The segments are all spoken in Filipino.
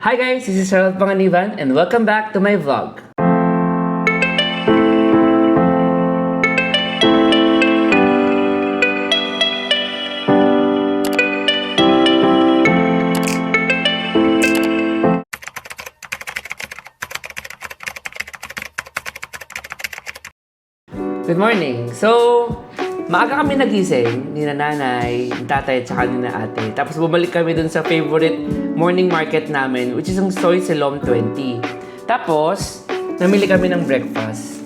Hi guys, this is Charlotte Panganiban and welcome back to my vlog. Good morning! So, maaga kami nagising, ni nanay, ni tatay, at saka ni na ate. Tapos bumalik kami dun sa favorite morning market namin, which is ang Soy Silom 20. Tapos, namili kami ng breakfast.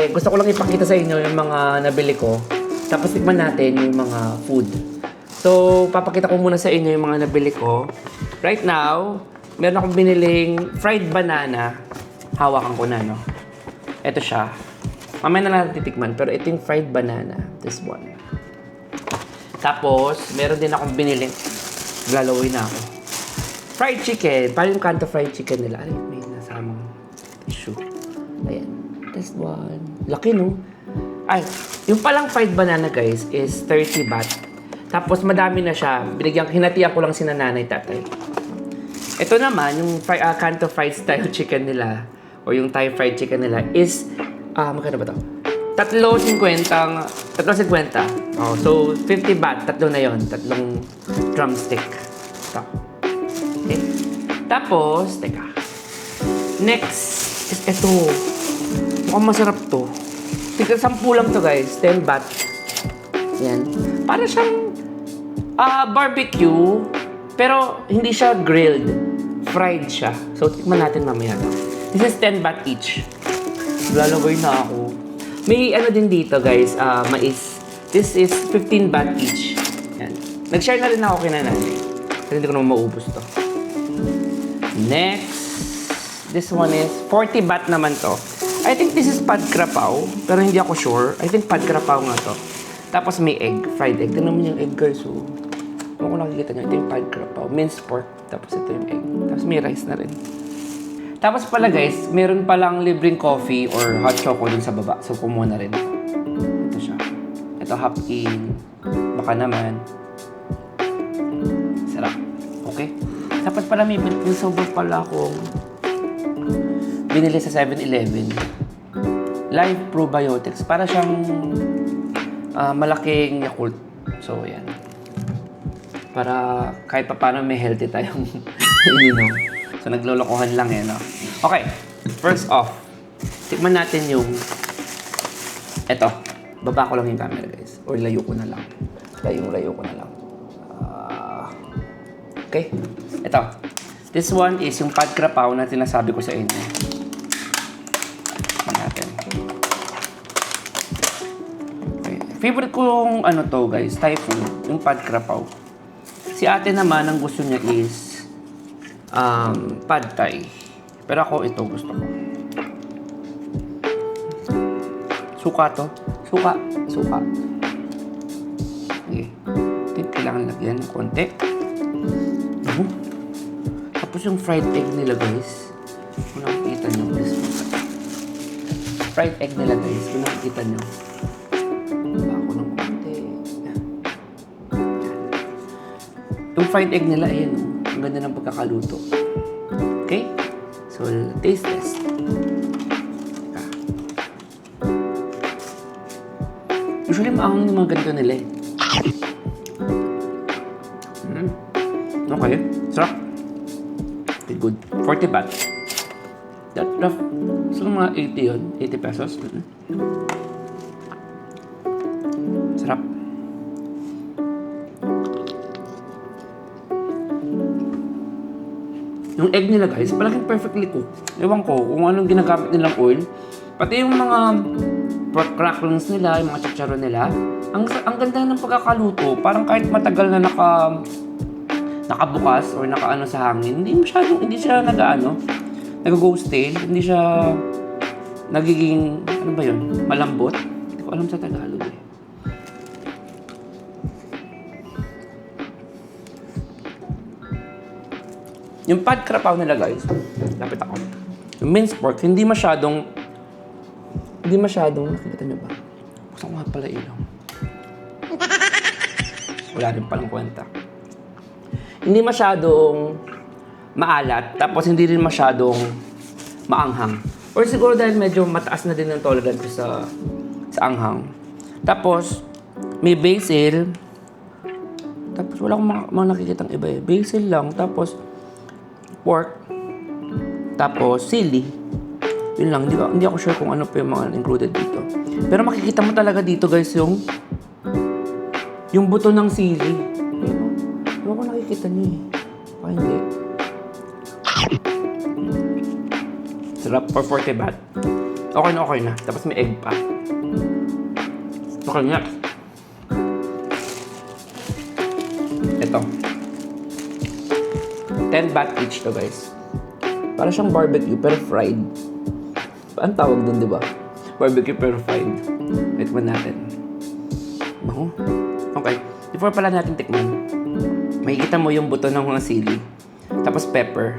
Gusto ko lang ipakita sa inyo yung mga nabili ko. Tapos tikman natin yung mga food. So, papakita ko muna sa inyo yung mga nabili ko. Right now, meron akong biniling fried banana. Hawakan ko na, no? Ito siya. Mamaya na natin titikman, pero ito yung fried banana. This one. Tapos, meron din akong biniling. Lalaway na ako. Fried chicken. Paano yung kanto fried chicken nila? Ay, may nasamang tissue. Ayan. This one. Laki, no? Ay, yung palang fried banana, guys, is 30 baht. Tapos, madami na siya. Hinatihan ko lang si nanay, tatay. Ito naman, yung kanto fried style chicken nila, o yung Thai fried chicken nila, is magkano ba ito? 3.50. Oh, so, 50 baht. Tatlo na yon, tatlong drumstick. Ito. Okay. Tapos, teka. Next is ito. Mukhang masarap to. Tignan, 10 lang to guys. 10 baht. Yan. Para siyang barbecue, pero hindi siya grilled. Fried siya. So, tikman natin mamaya to. This is 10 baht each. Lalagay na ako. May ano din dito guys, mais. This is 15 baht each. Yan. Nag-share na rin ako kay nanay. Kasi hindi ko naman maubos to. Next. This one is 40 baht naman to. I think this is pad krapao. Pero hindi ako sure. I think pad krapao nga to. Tapos may egg. Fried egg. Tignan mo yung egg guys. So, kung nakikita nyo, ito yung pad krapao. Minced pork. Tapos ito yung egg. Tapos may rice na rin. Tapos pala guys, meron palang libreng coffee or hot choco dun sa baba. So, kumuha na rin. Ito siya. Ito, hop in. Baka naman. Sarap. Okay? Dapat pala may sober pala akong binili sa 7-Eleven. Live Probiotics. Para siyang malaking Yakult. So, yan. Para kahit pa paano may healthy tayong ininom. So, naglolokohan lang no? Okay, first off, tikman natin yung eto. Baba ko lang yung camera, guys. Or layo ko na lang. Layo ko na lang. Okay, eto. This one is yung pad krapao na sinasabi ko sa inyo. Tikman natin. Okay. Favorite kong ano to, guys, Thai food, yung pad krapao. Si ate naman, ang gusto niya is pad thai. Pero ako ito gusto ko. Suka to. Suka. Okay. Kailangan lagyan ng konti. Tapos yung fried egg nila guys. Kung nakikita nyo. Fried egg nila guys. Kung nakikita nyo. Ako ng konti. Yung fried egg nila, ayan. Ang ganda ng pagkakaluto. Okay? So, taste test. Usually, maangang yung mga ganito nila eh. Okay. Sarap. Okay, good. 40 baht. That rough. So, mga 80 yun. 80 pesos. Sarap. Yung egg nila guys, palaging perfectly cooked. Ewan ko kung anong ginagamit nilang oil. Pati yung mga pork cracklings nila, yung mga chicharon nila. Ang ganda ng pagkakaluto. Parang kahit matagal na nakabukas or nakaano sa hangin, hindi siya nag-go stale. Hindi siya nagiging, ano ba yun, malambot. Hindi ko alam sa Tagalog eh. Yung pad krapao nila guys, lapit ako. Yung minced pork, hindi masyadong, nakikita nyo ba? Buksan ko nga pala ilaw. Wala rin palang kwenta. Hindi masyadong maalat, tapos hindi rin masyadong maanghang. Or siguro dahil medyo mataas na din ang tolerance ko sa anghang. Tapos, may basil. Tapos, wala akong mga nakikitang iba eh. Basil lang. Tapos, pork. Tapos, sili. Yun lang. Hindi ako sure kung ano pa yung mga included dito. Pero makikita mo talaga dito guys yung buto ng sili. Ayun. Hindi ko nakikita niyo eh. Baka hindi. Sarap for 40 baht. Okay na. Tapos may egg pa. Okay nga. Ito. 10 baht each to guys. Para siyang barbecue pero fried. Ang tawag dun, di ba? Barbecue pero fried. Tikman natin. Bango. Okay. Before pala natin tikman, makikita mo yung buto ng mga sili. Tapos pepper.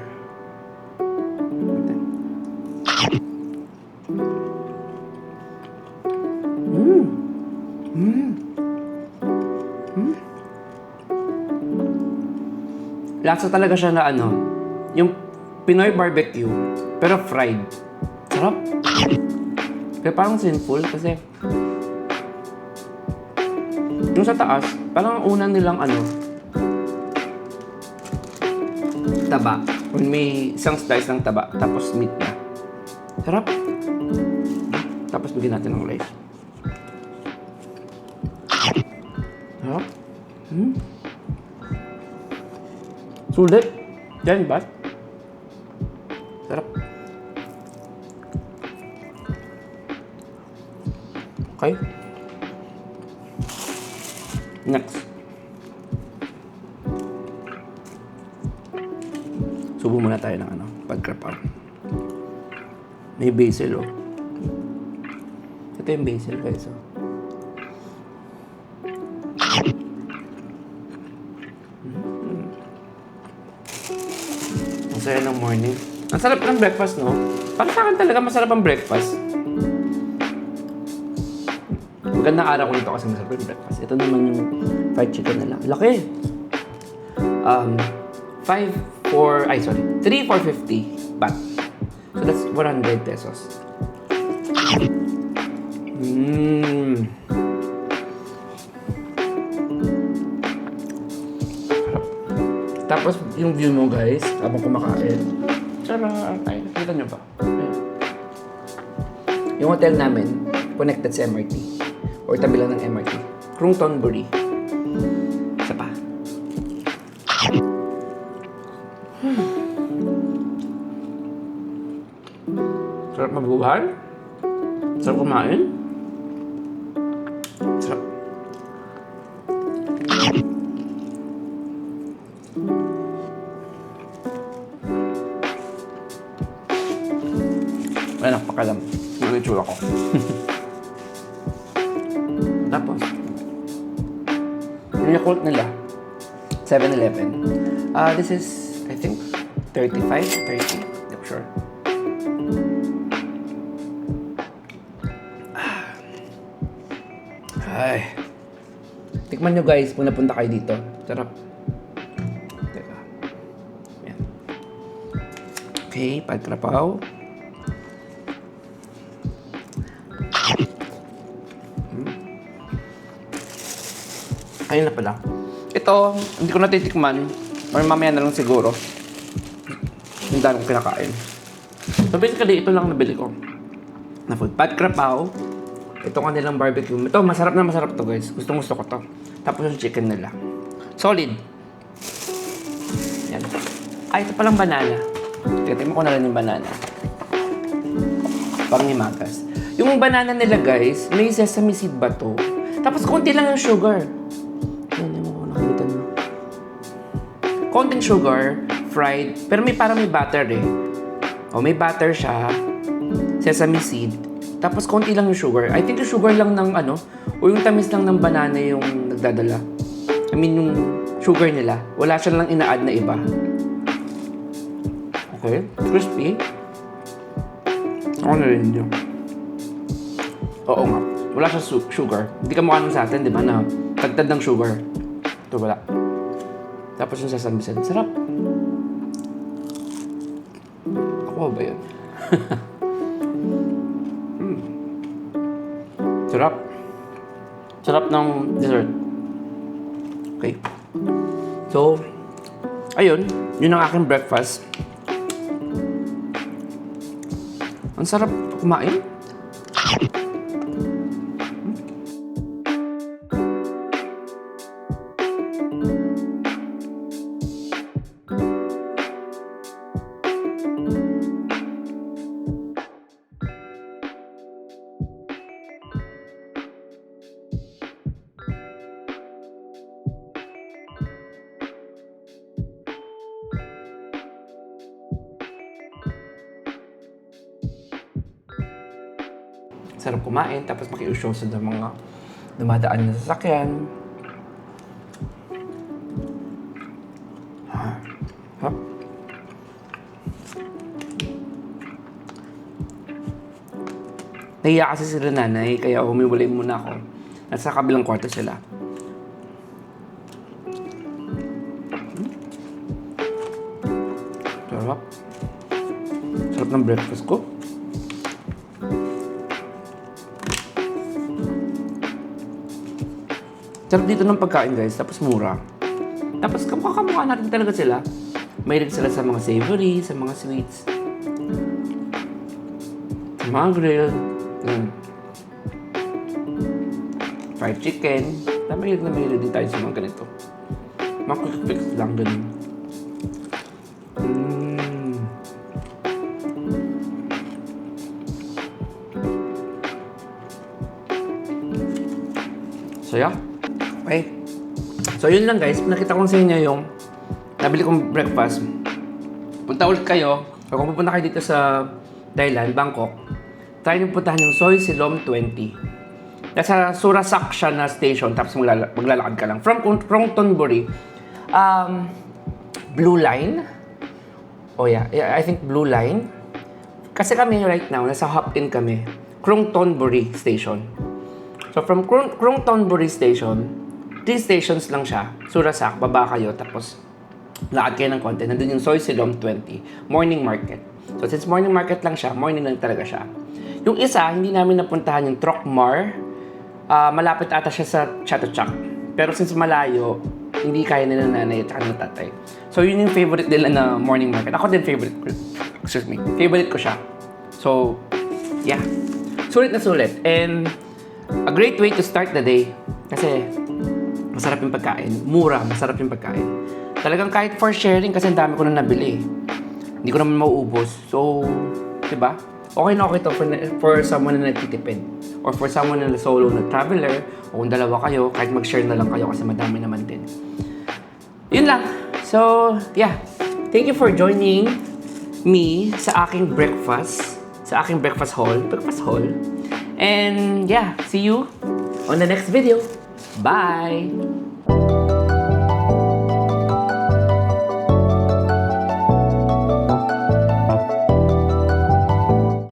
Lasa talaga siya na yung Pinoy barbecue, pero fried. Sarap. Kaya parang sinful kasi yung sa taas, parang una nilang taba. When may isang slice ng taba, tapos meat na. Sarap. Tapos bigyan natin ng rice. Sarap. Sulit. 10 baht. Sarap. Okay. Next. Subo muna tayo ng pagkrapal. May basil Ito yung basil guys Ang saya ng morning. Ang sarap ng breakfast, no? Para sa akin talaga masarap ang breakfast. Magandang araw ko nito kasi masarap yung breakfast. Ito naman yung fried chicken nila. Laki! 3,450 baht. So that's 100 pesos. Tapos yung view mo guys, habang kumakain. Sarap! Ay, nakita nyo ba? Ayan. Yung hotel namin, connected sa MRT. Or tabi lang ng MRT. Krung Thonburi. Isa pa. Sarap mabuhay. Sarap kumain. Sarap. Ay, napakalam. Yung itsura ko. Tapos, yung Yakult nila, 7-Eleven. This is, I think, 35, 30. Hindi ko sure. Ay. Tikman nyo guys, kung napunta kayo dito. Sarap. Teka. Yan. Okay, pagkrapaw. Ayun na pala. Ito, hindi ko natitikman. Or mamaya na lang siguro. Yung dami kong kinakain. So basically, ito lang nabili ko. Na food. Pad Krapao. Ito kanilang barbecue. Ito, masarap na masarap to guys. Gustong gusto ko to. Tapos yung chicken nila. Solid. Yan. Ay, ito palang banana. Tingnan ko na lang yung banana. Panghimagas. Yung banana nila guys, may sesame seed ba to? Tapos konti lang yung sugar. Konting sugar, fried, pero parang may butter eh. May butter siya, sesame seed, tapos konti lang yung sugar. I think yung sugar lang ng o yung tamis lang ng banana yung nagdadala. I mean yung sugar nila, wala siya lang ina-add na iba. Okay, crispy. Ako na rin yun. Oo nga, wala siya sugar. Hindi ka mukha nun sa atin, di ba, na tagtad ng sugar. Ito wala. Tapos yung sesame seed. Sarap. Nakuha ba yun? Sarap. Sarap ng dessert. Okay. So, ayun. Yun ang aking breakfast. Ang sarap kumain. Sarap kumain, tapos makiusyoso ng mga dumadaan na sasakyan. Hop. Nahiya kasi sila nanay, kaya humiwalay muna ako. Nasa kabilang kwarto sila. Sarap. Sarap ng breakfast ko. Sarap dito ng pagkain, guys. Tapos mura. Tapos kamukha natin talaga sila. Mahilig sila sa mga savory, sa mga sweets. Sa mga grill. Fried chicken. Mahilig din tayo sa mga ganito. Mga quick fix lang ganun. So, yeah. Okay. So, yun lang guys. Nakita ko sa inyo yung nabili kong breakfast. Punta ulit kayo. O kung pupunta kayo dito sa Thailand, Bangkok, try nyo puntahan yung Soi Silom 20. Nasa Surasak siya na station, tapos maglalakad ka lang. From Krongtonburi, Blue Line. Oh yeah, I think Blue Line. Kasi kami right now, nasa hop-in kami. Krongtonburi Station. So from Krongtonburi Station, 3 stations lang siya. Surasak, baba kayo, tapos lakad kayo ng konti. Nandun yung Soi Silom 20, morning market. So since morning market lang siya, morning lang talaga siya. Yung isa, hindi namin napuntahan yung Trok Mar. Malapit ata siya sa Chatuchak. Pero since malayo, hindi kaya nila nanay at ng tatay. So yun yung favorite nila na morning market. Ako din favorite ko siya. So, yeah. Sulit na sulit. And a great way to start the day. Kasi masarap yung pagkain. Mura, masarap yung pagkain. Talagang kahit for sharing kasi ang dami ko na nabili. Hindi ko naman mauubos. So, diba? Okay na okay to for someone na nagtitipid. Or for someone na solo na traveler. O kung dalawa kayo, kahit mag-share na lang kayo kasi madami naman din. Yun lang. So, yeah. Thank you for joining me sa aking breakfast. Sa aking breakfast haul. And yeah, see you on the next video. Bye!